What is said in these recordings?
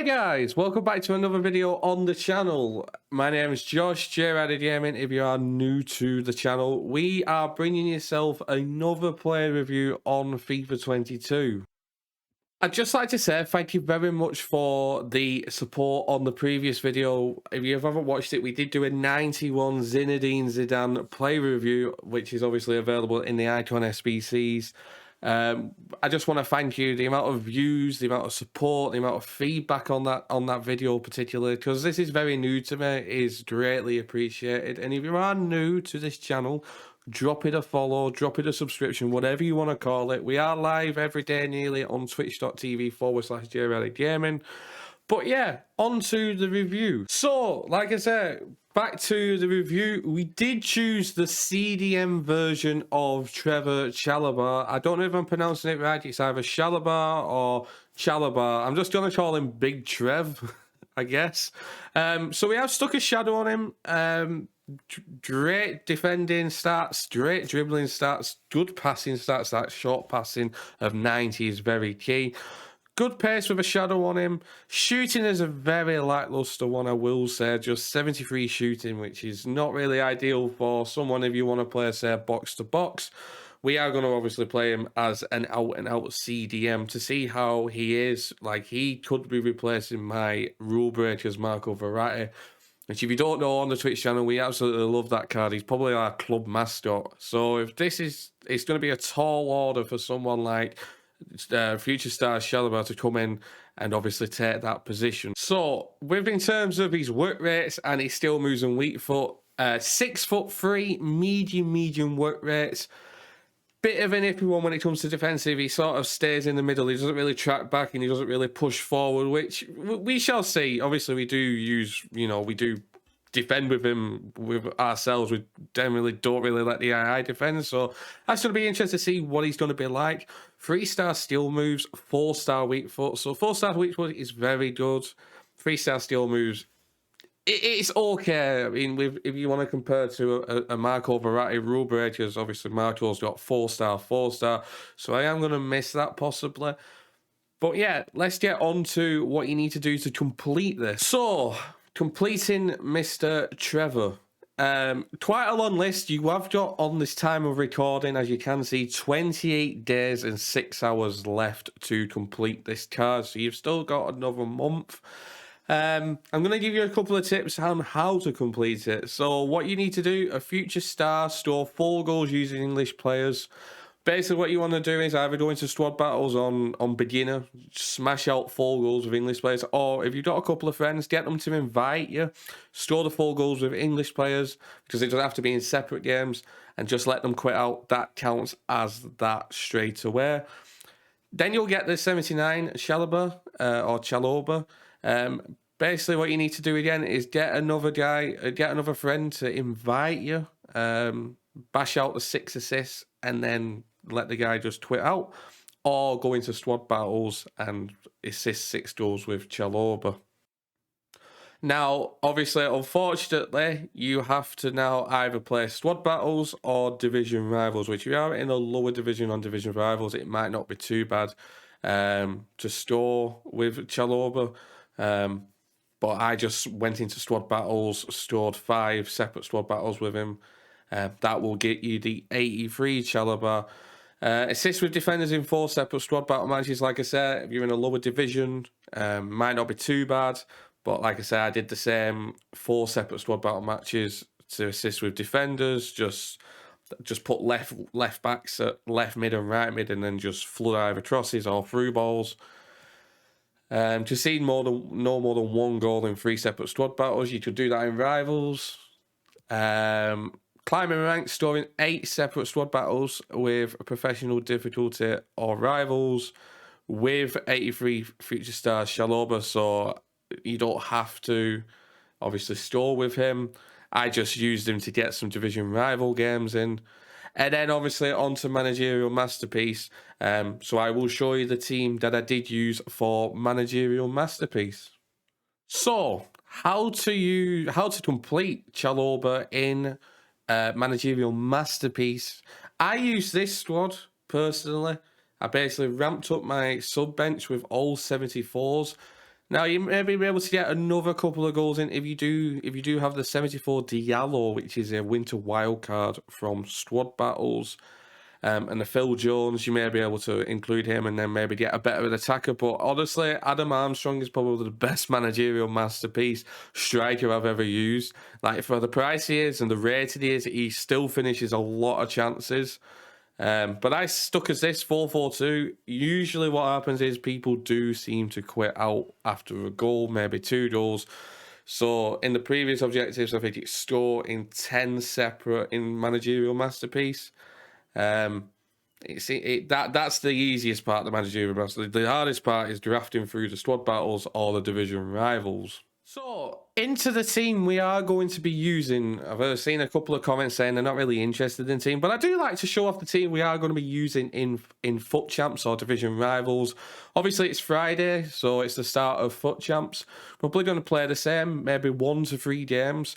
Guys, welcome back to another video on the channel. My name is Josh, J-Rated Gaming. If you are new to the channel, we are bringing yourself another player review on FIFA 22. I'd just like to say thank you very much for the support on the previous video. If you haven't watched it, we did do a 91 Zinedine Zidane play review, which is obviously available in the Icon SBCs. I just want to thank you, the amount of views, the amount of support, the amount of feedback on that video particularly, because this is very new to me, is greatly appreciated. And if you are new to this channel, drop it a follow, drop it a subscription, whatever you want to call it. We are live every day nearly on twitch.tv/JRadicGaming. But yeah, on to the review. So, like I said, back to the review. We did choose the CDM version of Trevor Chalobah. I don't know if I'm pronouncing it right. It's either Chalobah or Chalobah. I'm just going to call him Big Trev, I guess. So we have stuck a shadow on him. Great defending stats, great dribbling stats, good passing stats. That short passing of 90 is very key. Good pace with a shadow on him. Shooting is a very lackluster one, I will say. Just 73 shooting, which is not really ideal for someone if you want to play, say, box to box. We are going to obviously play him as an out-and-out CDM to see how he is. Like, he could be replacing my rule breakers, Marco Verratti. Which, if you don't know, on the Twitch channel, we absolutely love that card. He's probably our club mascot. So if this is, it's going to be a tall order for someone like future star Chalobah to come in and obviously take that position. So, in terms of his work rates and his still moves and weak foot, 6'3", medium work rates. Bit of an iffy one when it comes to defensive. He sort of stays in the middle. He doesn't really track back and he doesn't really push forward, which we shall see. Obviously, we do use, we do defend with him, with ourselves. We generally don't really let the II defend. So that's going to be interesting to see what he's going to be like. 3-star steal moves, 4-star weak foot. So 4-star weak foot is very good. 3-star steal moves, it's okay. I mean, if you want to compare to a Marco Verratti rule breakers, obviously Marco's got 4-star, 4-star. So I am going to miss that possibly. But yeah, let's get on to what you need to do to complete this. So, completing Mr. Trevor. Quite a long list. You have got on this time of recording, as you can see, 28 days and 6 hours left to complete this card. So you've still got another month. I'm going to give you a couple of tips on how to complete it. So what you need to do, a future star, store 4 goals using English players. Basically, what you want to do is either go into squad battles on beginner, smash out 4 goals with English players, or if you've got a couple of friends, get them to invite you, store the 4 goals with English players, because it doesn't have to be in separate games, and just let them quit out. That counts as that straight away. Then you'll get the 79 Chalobah, or Chalobah. Basically, what you need to do again is get another friend to invite you, bash out the 6 assists, and then let the guy just twit out, or go into squad battles and assist 6 goals with Chalobah. Now, obviously, unfortunately, you have to now either play squad battles or division rivals, which if you are in a lower division on division rivals, it might not be too bad to store with Chalobah. But I just went into squad battles, stored 5 separate squad battles with him. That will get you the 83 Chalobah. Assist with defenders in 4 separate squad battle matches. Like I said, if you're in a lower division, might not be too bad. But like I said, I did the same 4 separate squad battle matches to assist with defenders. Just put left backs at left mid and right mid, and then just flood either crosses or through balls. To see no more than 1 goal in 3 separate squad battles, you could do that in rivals. Climbing ranks, storing 8 separate squad battles with a professional difficulty or rivals with 83 future stars Chalobah, so you don't have to obviously store with him. I just used him to get some division rival games in. And then obviously onto managerial masterpiece. So I will show you the team that I did use for managerial masterpiece. So how to complete Chalobah in managerial masterpiece. I use this squad personally. I basically ramped up my sub bench with all 74s. Now you may be able to get another couple of goals in if you do have the 74 Diallo, which is a winter wild card from squad battles. And the Phil Jones, you may be able to include him and then maybe get a better attacker. But honestly, Adam Armstrong is probably the best managerial masterpiece striker I've ever used. Like, for the price he is and the rated he is, he still finishes a lot of chances. But I stuck as this 4-4-2. Usually what happens is people do seem to quit out after a goal, maybe 2 goals. So in the previous objectives, I think it's score in 10 separate in managerial masterpiece. That's the easiest part of the managerial masterpiece. The hardest part is drafting through the squad battles or the division rivals. So, into the team we are going to be using. I've seen a couple of comments saying they're not really interested in team, but I do like to show off the team we are going to be using in Foot Champs or division rivals. Obviously, it's Friday, so it's the start of Foot Champs. Probably going to play the same, maybe 1 to 3 games.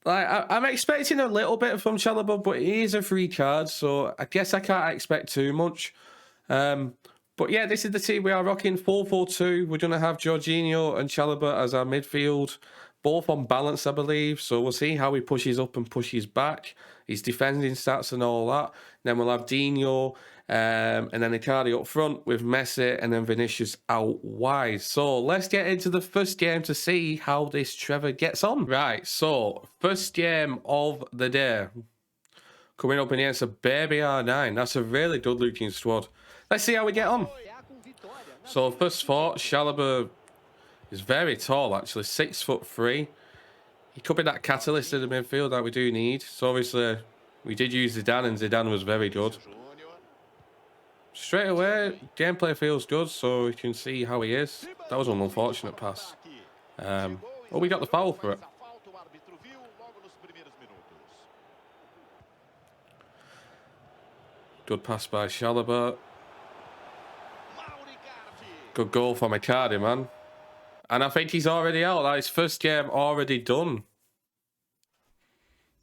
Like, I'm expecting a little bit from Chalobah, but he is a free card, so I guess I can't expect too much. But yeah, this is the team we are rocking, 4-4-2. We're going to have Jorginho and Chalobah as our midfield, both on balance, I believe. So we'll see how he pushes up and pushes back, his defending stats and all that. Then we'll have Dino, and then Icardi up front with Messi, and then Vinicius out wide. So let's get into the first game to see how this Trevor gets on. Right, so first game of the day. Coming up against a baby R9. That's a really good looking squad. Let's see how we get on. So first thought, Chalobah is very tall actually, 6'3". He could be that catalyst in the midfield that we do need. So obviously we did use Zidane and Zidane was very good. Straight away, gameplay feels good, so you can see how he is. That was an unfortunate pass. Well, we got the foul for it. Good pass by Chalobah. Good goal from Icardi, man. And I think he's already out. That is first game already done.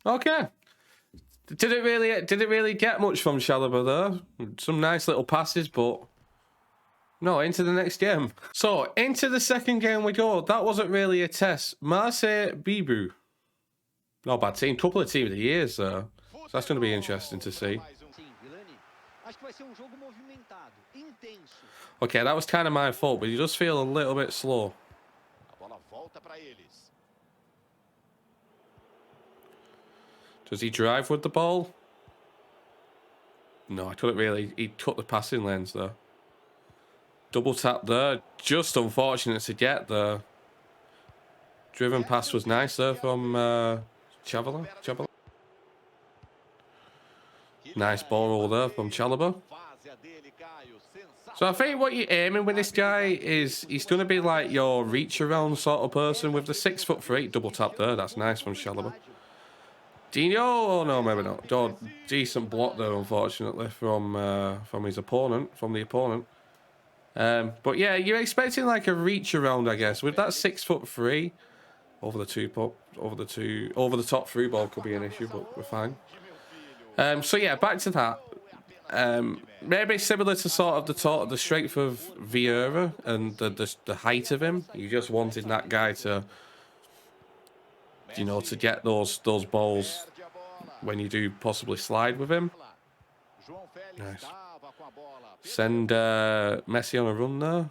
Okay. Did it really get much from Chalobah there? Some nice little passes, but no, into the next game. So, into the second game we go. That wasn't really a test. Marseille Bibu. Not a bad team. Couple of team of the years there. So that's going to be interesting to see. Okay, that was kind of my fault, but you just feel a little bit slow. Does he drive with the ball? No, I couldn't really. He cut the passing lanes there. Double tap there. Just unfortunate to get there. Driven pass was nice there from Chalobah. Nice ball roll there from Chalobah. So I think what you're aiming with this guy is he's going to be like your reach around sort of person with the 6'3" double tap there. That's nice from Chalobah. Dino? Oh no, maybe not. Oh, decent block there, unfortunately, from his opponent, from the opponent. But yeah, you're expecting like a reach around, I guess. With that 6'3", over the top through ball could be an issue, but we're fine. So yeah, back to that. Maybe similar to sort of the strength of Vieira and the height of him. You just wanted that guy to, you know, to get those balls when you do possibly slide with him. Nice. Send Messi on a run there.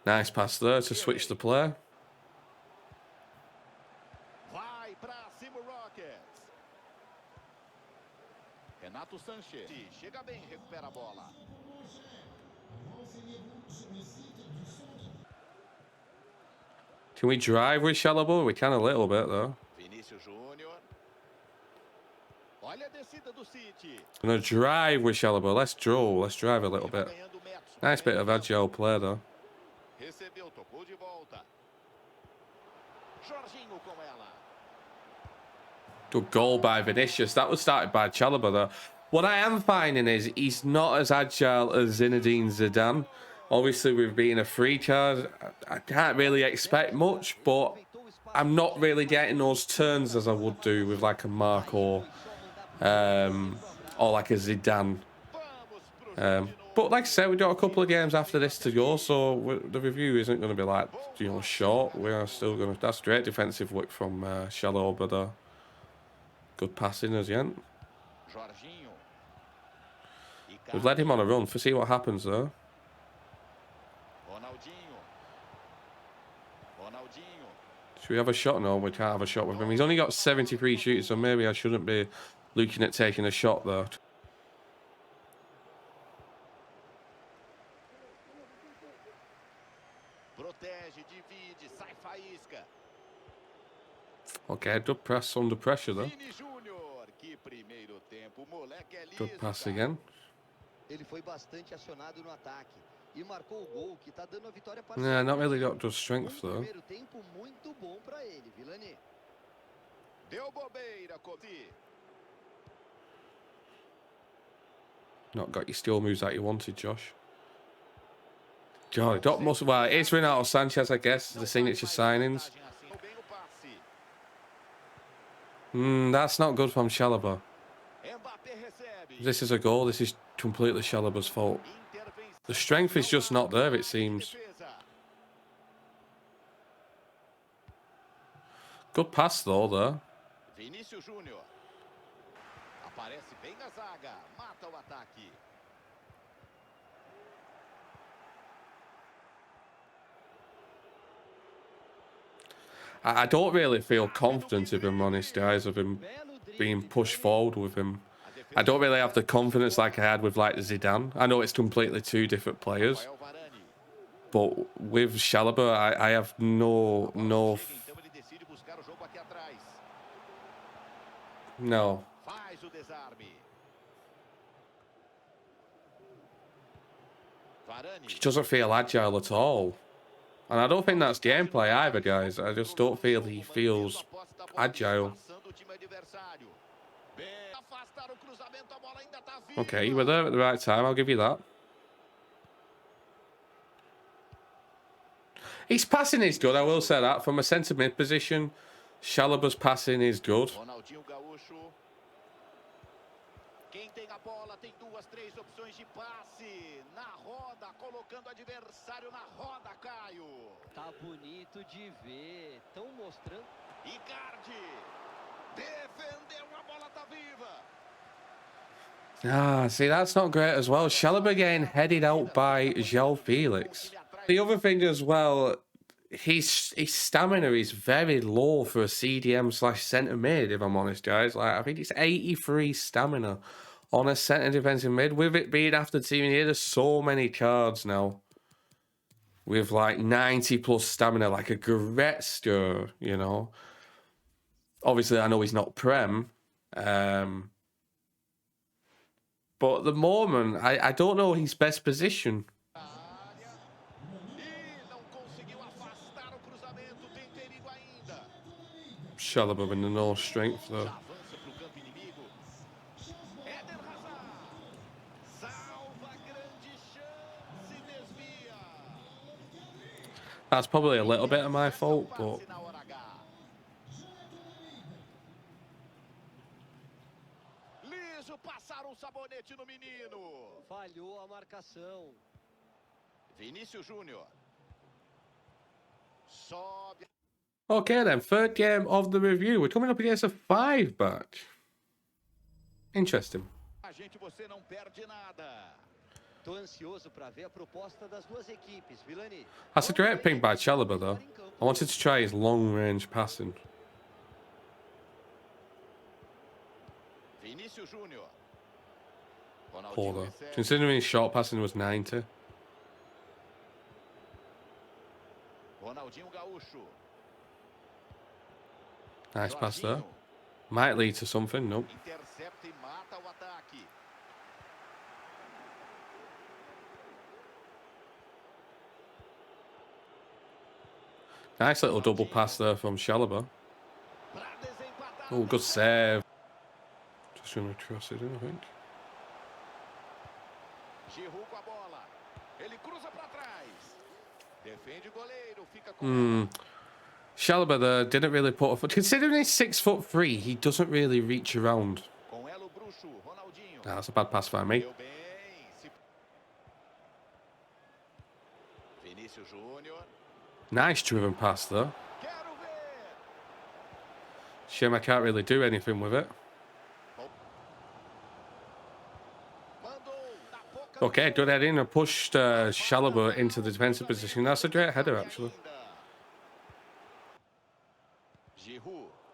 Nice pass there to switch the play. Can we drive with Chalobah? We can a little bit though. I'm gonna drive with Chalobah. Let's draw. Let's drive a little bit. Nice bit of agile play though. Good goal by Vinicius. That was started by Chalobah though. What I am finding is he's not as agile as Zinedine Zidane. Obviously, with being a free card, I can't really expect much, but I'm not really getting those turns as I would do with like a Mark or like a Zidane. But But like I said, we've got a couple of games after this to go, so the review isn't going to be like, you know, short. We are still going to... That's great defensive work from Chalobah there. Good passing as yet. We've led him on a run. For see what happens there. Should we have a shot? No, we can't have a shot with him. He's only got 73 shoots, so maybe I shouldn't be looking at taking a shot there. Okay, good press under pressure though. Good pass again. Yeah, not really got good strength though. Not got your skill moves that you wanted, Josh. God, got most. Well, it's Renato Sanchez, I guess, the signature signings. That's not good from Chalobah. This is a goal. This is completely Chalobah's fault. The strength is just not there, it seems. Good pass, though, there. I don't really feel confident, if I'm honest, guys, of him being pushed forward with him. I don't really have the confidence like I had with, like, Zidane. I know it's completely two different players. But with Chalobah, I have no. He doesn't feel agile at all. And I don't think that's gameplay either, guys. I just don't feel he feels agile. Okay, you were there at the right time. I'll give you that. His passing is good, I will say that. From a centre mid position, Chalobah's passing is good. See, that's not great as well. Chalobah getting headed out by João Felix. The other thing as well, his stamina is very low for a CDM/centre mid, if I'm honest, guys. Like, I think it's 83 stamina on a centre defensive mid. With it being after teaming here, there's so many cards now with like 90 plus stamina, like a Goretzka, you know. Obviously, I know he's not Prem. But at the moment, I don't know his best position. Chalobah with no strength, though. That's probably a little bit of my fault, but... Okay then, third game of the review. We're coming up against a 5-back. Interesting. That's a great ping by Chalobah though. I wanted to try his long range passing. Poor though. Considering his short passing was 90. Nice pass there. Might lead to something, nope. Nice little double pass there from Chalobah. Oh, good save. Just going to cross it in, I think. Chalobah there didn't really put a foot. Considering he's 6'3", he doesn't really reach around. That's a bad pass by me. Nice driven pass, though. Shame I can't really do anything with it. Okay, good heading and pushed Chalobah into the defensive position. That's a great header, actually.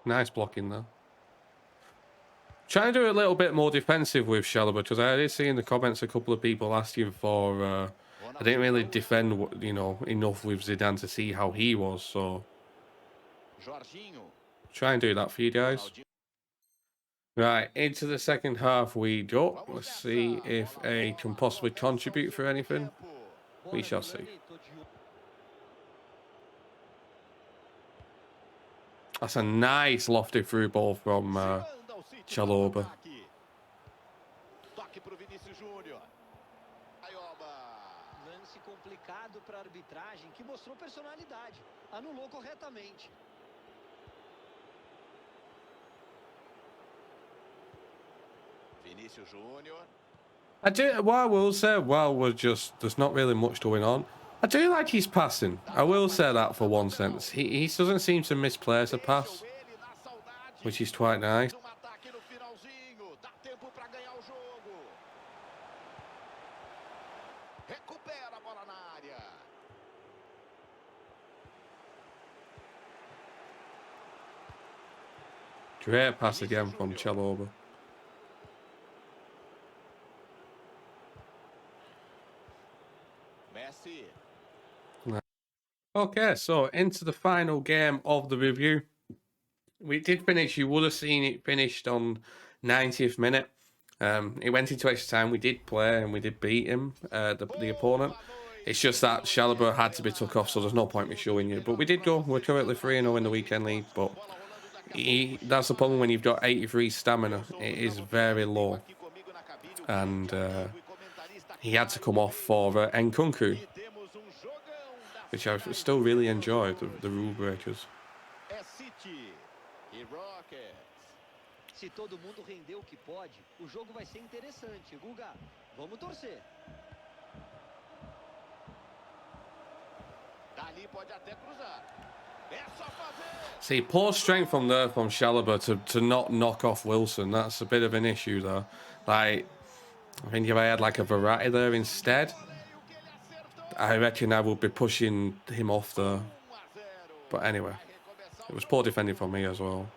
Nice blocking, though. Trying to do a little bit more defensive with Chalobah, because I did see in the comments a couple of people asking for... I didn't really defend, you know, enough with Zidane to see how he was, so... Try and do that for you guys. Right, into the second half we go. Let's see if A can possibly contribute for anything. We shall see. That's a nice lofted through ball from Chalobah. Lance complicado para a arbitragem que mostrou personalidade. Anulou corretamente. What I will say, well, there's not really much going on. I do like his passing. I will say that for one sense. He doesn't seem to misplace a pass, which is quite nice. Great pass again from Chalobah. Okay, so into the final game of the review. We did finish, you would have seen it finished on 90th minute. It went into extra time. We did play and we did beat him, the opponent. It's just that Chalobah had to be took off, so there's no point me showing you. But we did go. We're currently 3-0 in the weekend league, but that's the problem when you've got 83 stamina. It is very low. And he had to come off for Nkunku, which I still really enjoyed, the rule breakers. Se todo mundo render o que pode, o jogo vai ser interessante, Guga. Vamos torcer. Dali pode até cruzar. See, poor strength from there from Chalobah to not knock off Wilson. That's a bit of an issue, though. Like, I think if I had like a variety there instead, I reckon I would be pushing him off there. But anyway, it was poor defending from me as well.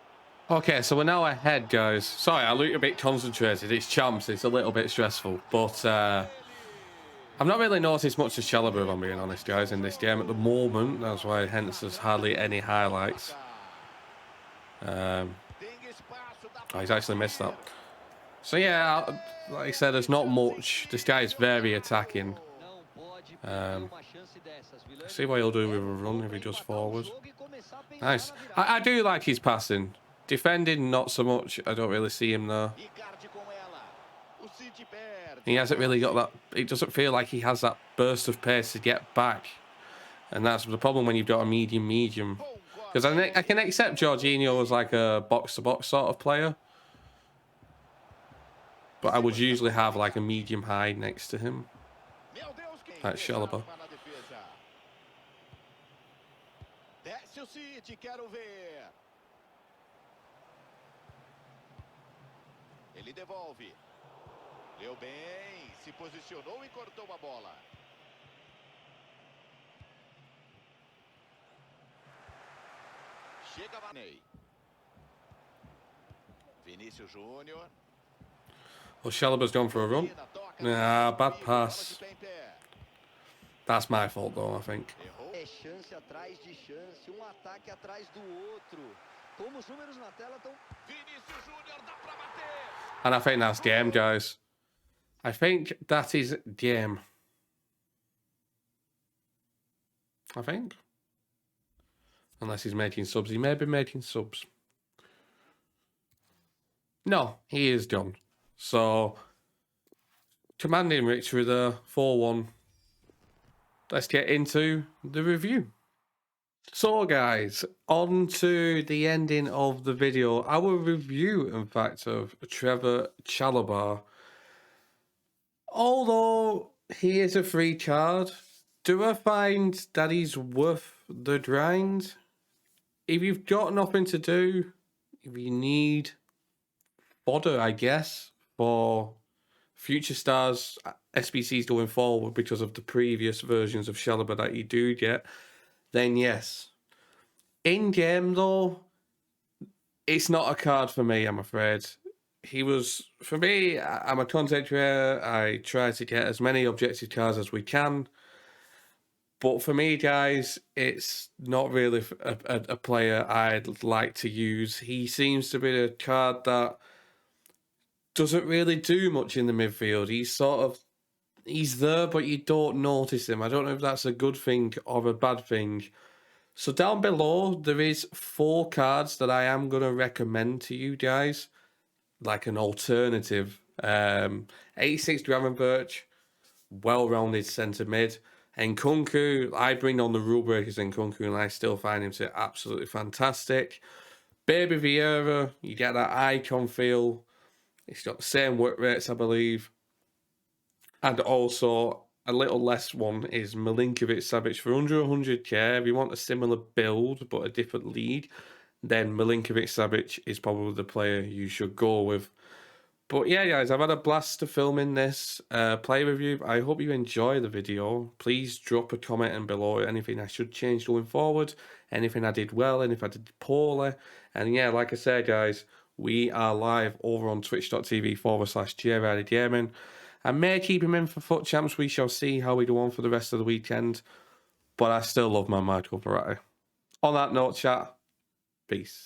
Okay, so we're now ahead, guys. Sorry, I look a bit concentrated. It's champs. It's a little bit stressful. But I've not really noticed much of Chalobah, if I'm being honest, guys, in this game at the moment. That's why, hence, there's hardly any highlights. Oh, he's actually missed that. So, yeah, like I said, there's not much. This guy is very attacking. See what he'll do with a run if he does forward. Nice. I do like his passing. Defending, not so much. I don't really see him there. He hasn't really got that. It doesn't feel like he has that burst of pace to get back. And that's the problem when you've got a medium. Because I can accept Jorginho as like a box-to-box sort of player. But I would usually have like a medium high next to him. Like Chalobah. Ele devolve. Leu bem, se posicionou e cortou a bola. Chega Vanei. Vinícius Júnior. Well, Chalobah's gone for a run. Nah, bad pass. That's my fault, though, I think. É chance atrás de chance, ataque atrás do outro. Como os números na tela estão. Vinícius Júnior dá pra bater. And I think that's game, guys. I think that is game. I think. Unless he's making subs. He may be making subs. No, he is done. So, commanding victory there, 4-1. Let's get into the review. So, guys, on to the ending of the video. Our review, in fact, of Trevor Chalobah. Although he is a free card, Do I find that he's worth the grind? If you've got nothing to do, if you need fodder, I guess, for future stars, SBCs going forward because of the previous versions of Chalobah that you do get, then yes. In game though, it's not a card for me, I'm afraid. He was, for me, I'm a content creator. I try to get as many objective cards as we can. But for me, guys, it's not really a player I'd like to use. He seems to be a card that doesn't really do much in the midfield. He's there, but you don't notice him. I don't know if that's a good thing or a bad thing. So down below, there is 4 cards that I am going to recommend to you guys, like an alternative. 86 Gravenberch, well-rounded centre mid. And Nkunku, I bring on the rule breakers in Nkunku, and I still find him to absolutely fantastic. Baby Vieira, you get that icon feel. It's got the same work rates, I believe. And also, a little less one is Milinkovic Savic for under 100k. If you want a similar build but a different league, then Milinkovic Savic is probably the player you should go with. But yeah, guys, I've had a blast to filming this play review. I hope you enjoy the video. Please drop a comment in below anything I should change going forward, anything I did well, anything I did poorly. And yeah, like I said, guys, we are live over on twitch.tv/JRiderGaming. I may keep him in for FUT Champs. We shall see how we go on for the rest of the weekend. But I still love my Michael Verratti. On that note, chat, peace.